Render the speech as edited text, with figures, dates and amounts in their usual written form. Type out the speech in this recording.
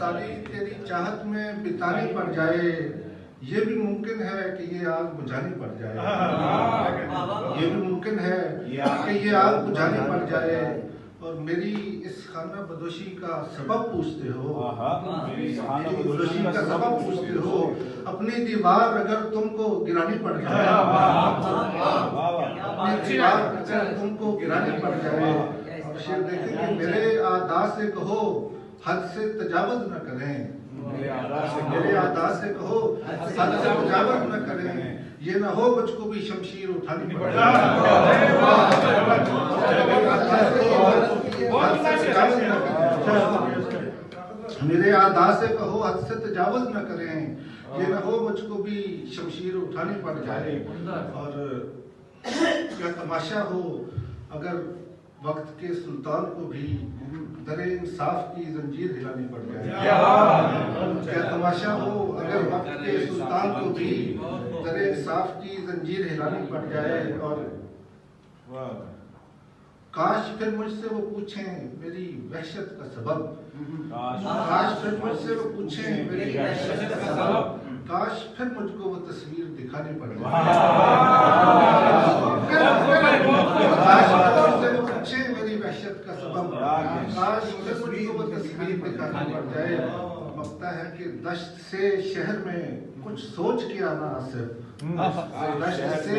सारी तेरी चाहत में बितानी पड़ जाए, ये भी मुमकिन है कि ये आग बुझानी पड़ जाए। ये भी मुमकिन है कि ये आग बुझानी पड़ जाए। और मेरी इस खाना बदोशी का सबब पूछते हो, मेरी बदोशी का सबब पूछते हो, अपनी दीवार अगर तुमको गिरानी पड़ जाए, अपनी दीवार अगर तुमको गिरानी पड़ जाए। और शेर देखें कि मेरे आदा से कहो हद से तजावुज न करें, मेरे आदा से कहो हद से तजावुज न करें, ये न हो मुझको भी शमशीर उठानी पड़े। मेरे आदा से कहो हद से तजावुज न करें, ये न हो मुझको भी शमशीर उठानी पड़ जाए। और क्या तमाशा हो अगर वक्त के सुल्तान को भी दरे इंसाफ की जंजीर हिलानी पड़ जाए। क्या तमाशा हो अगर वक्त के सुल्तान को भी दरे इंसाफ की जंजीर हिलानी पड़ जाए। और काश फिर मुझसे वो पूछें मेरी वहशत का सबब, काश फिर मुझसे वो पूछें मेरी वहशत का सबब, काश फिर मुझको वो तस्वीर दिखानी पड़ जाए। काश फिर मुझसे वो पूछें मेरी वहशत का सबब, काश फिर मुझको वो तस्वीर दिखानी पड़ जाए। लगता है कि दश्त से शहर में कुछ सोच के आना आसिफ, दश्त से